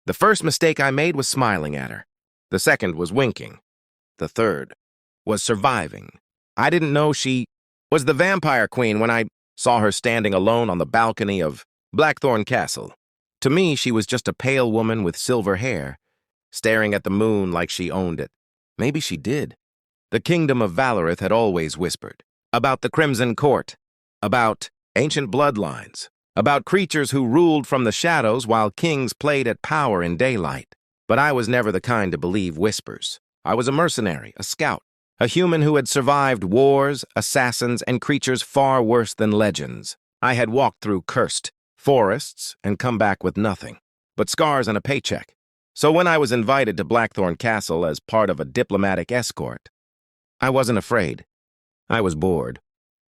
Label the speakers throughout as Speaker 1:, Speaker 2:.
Speaker 1: The first mistake I made was smiling at her. The second was winking. The third was surviving. I didn't know she was the vampire queen when I saw her standing alone on the balcony of Blackthorn Castle. To me, she was just a pale woman with silver hair, staring at the moon like she owned it. Maybe she did. The kingdom of Valorith had always whispered about the Crimson Court, about ancient bloodlines, about creatures who ruled from the shadows while kings played at power in daylight. But I was never the kind to believe whispers. I was a mercenary, a scout, a human who had survived wars, assassins, and creatures far worse than legends. I had walked through cursed forests and come back with nothing but scars and a paycheck. So when I was invited to Blackthorn Castle as part of a diplomatic escort, I wasn't afraid. I was bored.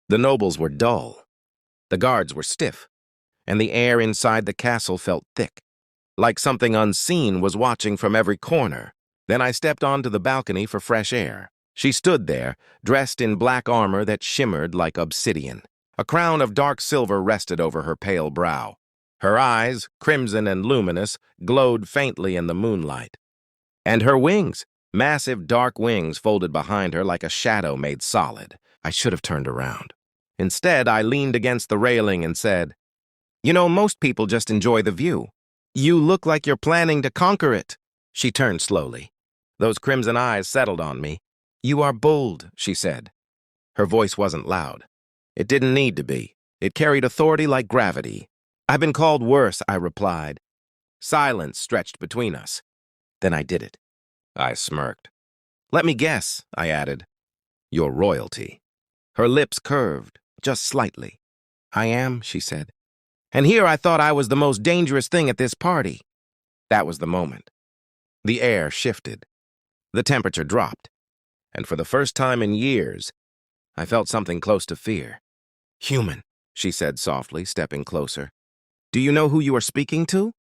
Speaker 1: The nobles were dull. The guards were stiff, and the air inside the castle felt thick, like something unseen was watching from every corner. Then I stepped onto the balcony for fresh air. She stood there, dressed in black armor that shimmered like obsidian. A crown of dark silver rested over her pale brow. Her eyes, crimson and luminous, glowed faintly in the moonlight. And her wings, massive dark wings folded behind her like a shadow made solid. I should have turned around. Instead, I leaned against the railing and said, "You know, most people just enjoy the view. You look like you're planning to conquer it." She turned slowly. Those crimson eyes settled on me. "You are bold," she said. Her voice wasn't loud. It didn't need to be. It carried authority like gravity. "I've been called worse," I replied. Silence stretched between us. Then I did it. I smirked. "Let me guess," I added. "You're royalty." Her lips curved, just slightly. "I am," she said. And here I thought I was the most dangerous thing at this party. That was the moment. The air shifted. The temperature dropped. And for the first time in years, I felt something close to fear. "Human," she said softly, stepping closer. "Do you know who you are speaking to?"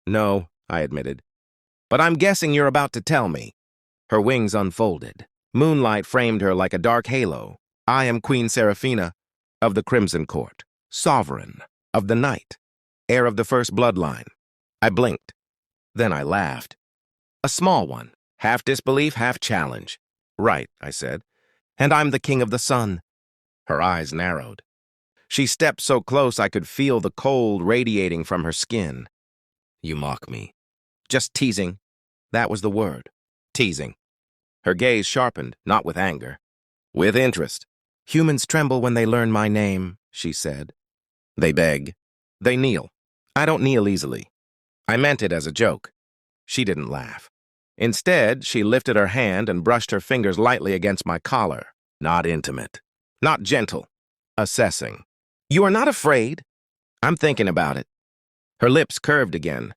Speaker 1: "No," I admitted. "But I'm guessing you're about to tell me." Her wings unfolded. Moonlight framed her like a dark halo. "I am Queen Seraphina of the Crimson Court, sovereign of the night, heir of the first bloodline." I blinked. Then I laughed. A small one, half disbelief, half challenge. "Right," I said. "And I'm the king of the sun." Her eyes narrowed. She stepped so close I could feel the cold radiating from her skin. "You mock me." "Just teasing." That was the word. Teasing. Her gaze sharpened, not with anger. With interest. "Humans tremble when they learn my name," she said. "They beg. They kneel. I don't kneel easily." I meant it as a joke. She didn't laugh. Instead, she lifted her hand and brushed her fingers lightly against my collar. Not intimate. Not gentle. Assessing. "You are not afraid?" "I'm thinking about it." Her lips curved again.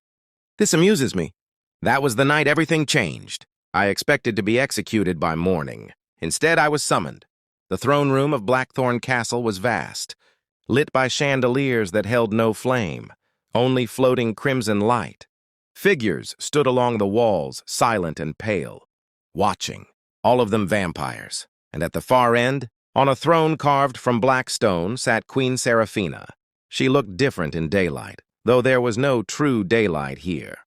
Speaker 1: "This amuses me." That was the night everything changed. I expected to be executed by morning. Instead, I was summoned. The throne room of Blackthorn Castle was vast, lit by chandeliers that held no flame, only floating crimson light. Figures stood along the walls, silent and pale, watching, all of them vampires. And at the far end, on a throne carved from black stone, sat Queen Seraphina. She looked different in daylight, though there was no true daylight here.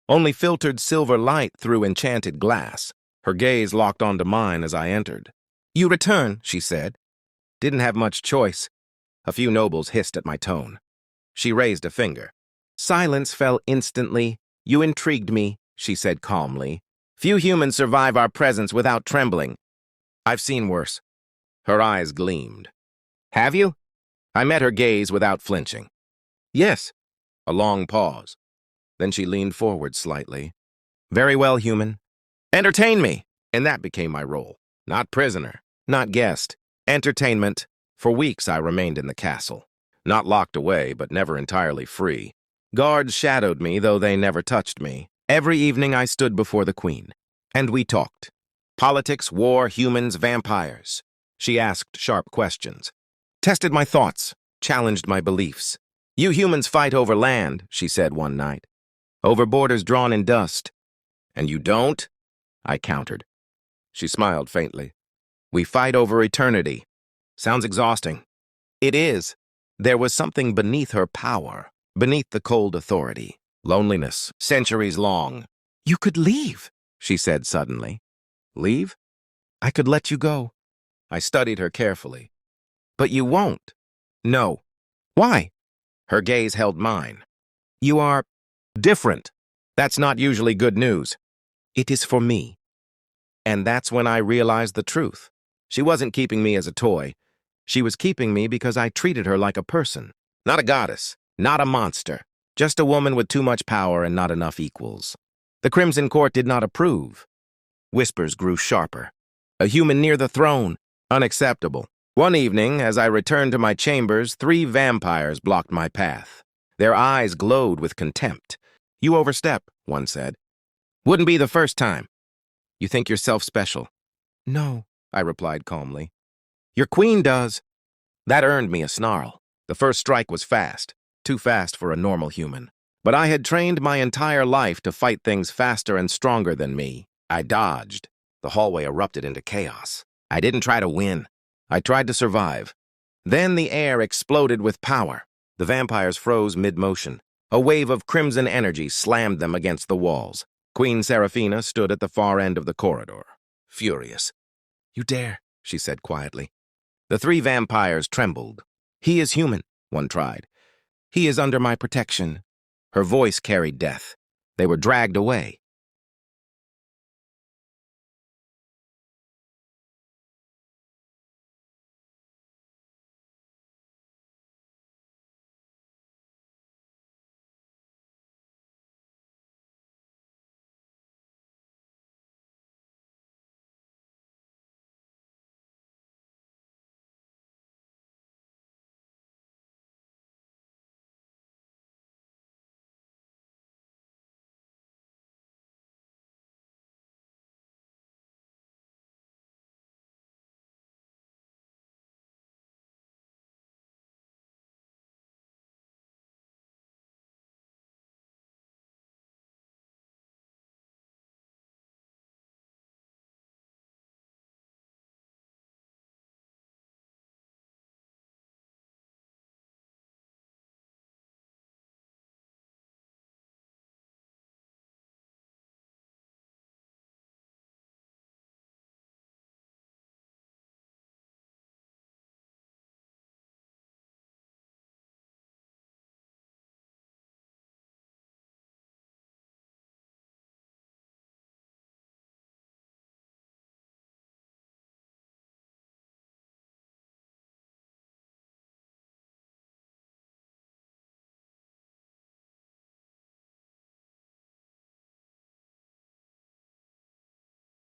Speaker 1: Only filtered silver light through enchanted glass. Her gaze locked onto mine as I entered. "You return," she said. Didn't have much choice. A few nobles hissed at my tone. She raised a finger. Silence fell instantly. "You intrigued me," she said calmly. "Few humans survive our presence without trembling. I've seen worse." Her eyes gleamed. "Have you?" I met her gaze without flinching. "Yes." A long pause. Then she leaned forward slightly. "Very well, human. Entertain me." And that became my role. Not prisoner, not guest. Entertainment. For weeks I remained in the castle. Not locked away, but never entirely free. Guards shadowed me, though they never touched me. Every evening I stood before the queen. And we talked. Politics, war, humans, vampires. She asked sharp questions. Tested my thoughts. Challenged my beliefs. "You humans fight over land," she said one night. "Over borders drawn in dust." "And you don't?" I countered. She smiled faintly. "We fight over eternity." Sounds exhausting. It is. There was something beneath her power, beneath the cold authority. Loneliness, centuries long. You could leave, she said suddenly. Leave? I could let you go. I studied her carefully. But you won't. No. Why? Her gaze held mine. You are different. That's not usually good news. It is for me. And that's when I realized the truth. She wasn't keeping me as a toy. She was keeping me because I treated her like a person. Not a goddess, not a monster. Just a woman with too much power and not enough equals. The Crimson Court did not approve. Whispers grew sharper. A human near the throne. Unacceptable. One evening, as I returned to my chambers, 3 vampires blocked my path. Their eyes glowed with contempt. You overstep, one said. Wouldn't be the first time. You think yourself special? No, I replied calmly. Your queen does. That earned me a snarl. The first strike was fast, too fast for a normal human. But I had trained my entire life to fight things faster and stronger than me. I dodged. The hallway erupted into chaos. I didn't try to win. I tried to survive. Then the air exploded with power. The vampires froze mid-motion. A wave of crimson energy slammed them against the walls. Queen Seraphina stood at the far end of the corridor, furious. You dare, she said quietly. The 3 vampires trembled. He is human, one tried. He is under my protection. Her voice carried death. They were dragged away.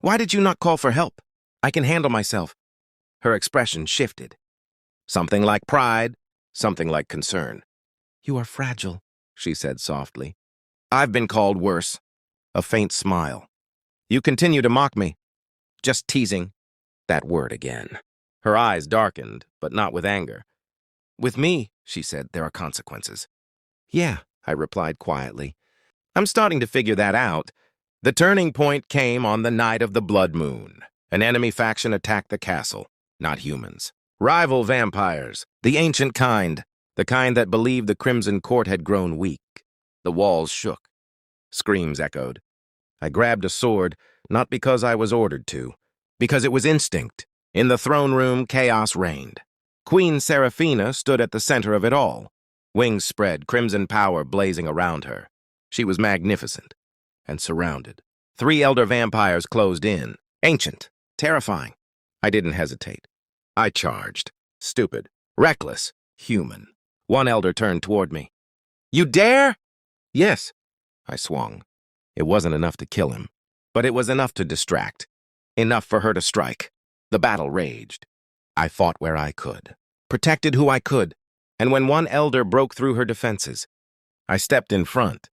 Speaker 1: Why did you not call for help? I can handle myself. Her expression shifted. Something like pride, something like concern. You are fragile, she said softly. I've been called worse. A faint smile. You continue to mock me. Just teasing. That word again. Her eyes darkened, but not with anger. With me, she said, there are consequences. Yeah, I replied quietly. I'm starting to figure that out. The turning point came on the night of the blood moon. An enemy faction attacked the castle, not humans. Rival vampires, the ancient kind, the kind that believed the Crimson Court had grown weak. The walls shook. Screams echoed. I grabbed a sword, not because I was ordered to, because it was instinct. In the throne room, chaos reigned. Queen Seraphina stood at the center of it all. Wings spread, crimson power blazing around her. She was magnificent and surrounded. 3 elder vampires closed in, ancient, terrifying. I didn't hesitate. I charged. Stupid, reckless, human. One elder turned toward me. You dare? Yes. I swung. It wasn't enough to kill him, but it was enough to distract. Enough for her to strike. The battle raged. I fought where I could, protected who I could, and when one elder broke through her defenses, I stepped in front.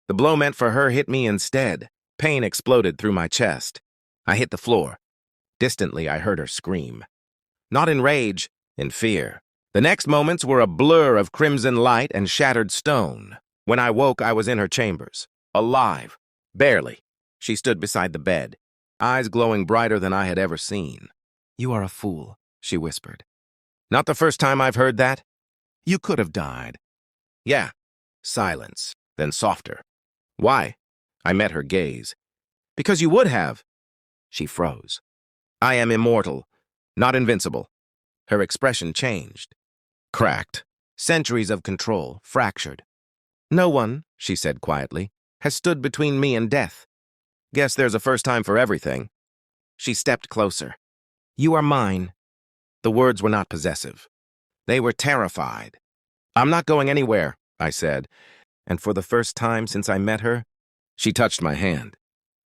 Speaker 1: The blow meant for her hit me instead. Pain exploded through my chest. I hit the floor. Distantly, I heard her scream. Not in rage, in fear. The next moments were a blur of crimson light and shattered stone. When I woke, I was in her chambers. Alive. Barely. She stood beside the bed, eyes glowing brighter than I had ever seen. You are a fool, she whispered. Not the first time I've heard that. You could have died. Yeah. Silence, then softer. Why? I met her gaze. Because you would have. She froze. I am immortal, not invincible. Her expression changed. Cracked. Centuries of control, fractured. No one, she said quietly, has stood between me and death. Guess there's a first time for everything. She stepped closer. You are mine. The words were not possessive. They were terrified. I'm not going anywhere, I said, and for the first time since I met her, she touched my hand.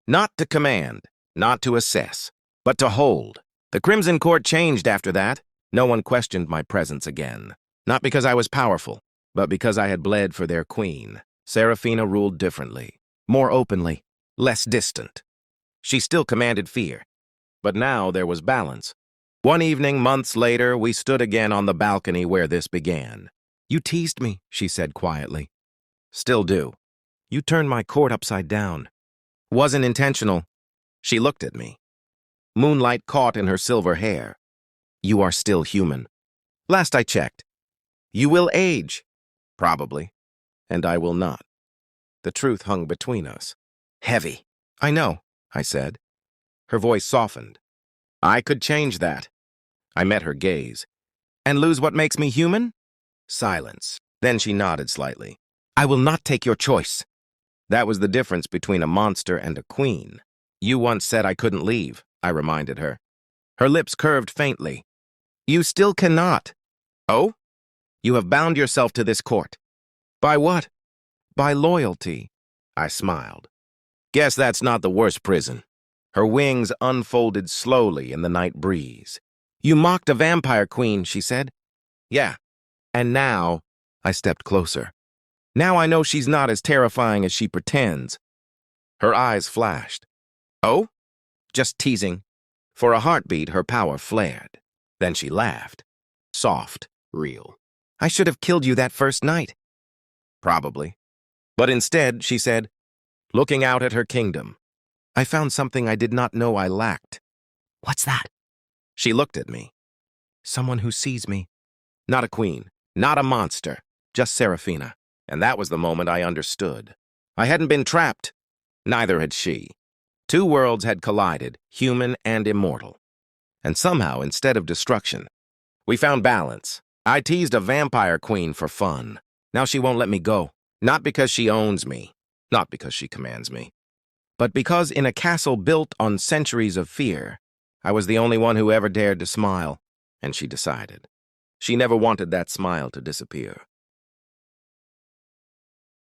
Speaker 1: Not to command, not to assess, but to hold. The Crimson Court changed after that. No one questioned my presence again. Not because I was powerful, but because I had bled for their queen. Seraphina ruled differently, more openly, less distant. She still commanded fear, but now there was balance. One evening, months later, we stood again on the balcony where this began. You teased me, she said quietly. Still do. You turned my court upside down. Wasn't intentional. She looked at me. Moonlight caught in her silver hair. You are still human. Last I checked. You will age. Probably. And I will not. The truth hung between us. Heavy. I know, I said. Her voice softened. I could change that. I met her gaze. And lose what makes me human? Silence. Then she nodded slightly. I will not take your choice. That was the difference between a monster and a queen. You once said I couldn't leave, I reminded her. Her lips curved faintly. You still cannot. Oh? You have bound yourself to this court. By what? By loyalty. I smiled. Guess that's not the worst prison. Her wings unfolded slowly in the night breeze. You mocked a vampire queen, she said. Yeah. And now, I stepped closer. Now I know she's not as terrifying as she pretends. Her eyes flashed. Oh? Just teasing. For a heartbeat, her power flared. Then she laughed. Soft, real. I should have killed you that first night. Probably. But instead, she said, looking out at her kingdom, I found something I did not know I lacked. What's that? She looked at me. Someone who sees me. Not a queen, not a monster, just Seraphina. And that was the moment I understood. I hadn't been trapped. Neither had she. Two worlds had collided, human and immortal. And somehow, instead of destruction, we found balance. I teased a vampire queen for fun. Now she won't let me go. Not because she owns me, not because she commands me, but because in a castle built on centuries of fear, I was the only one who ever dared to smile, and she decided. She never wanted that smile to disappear.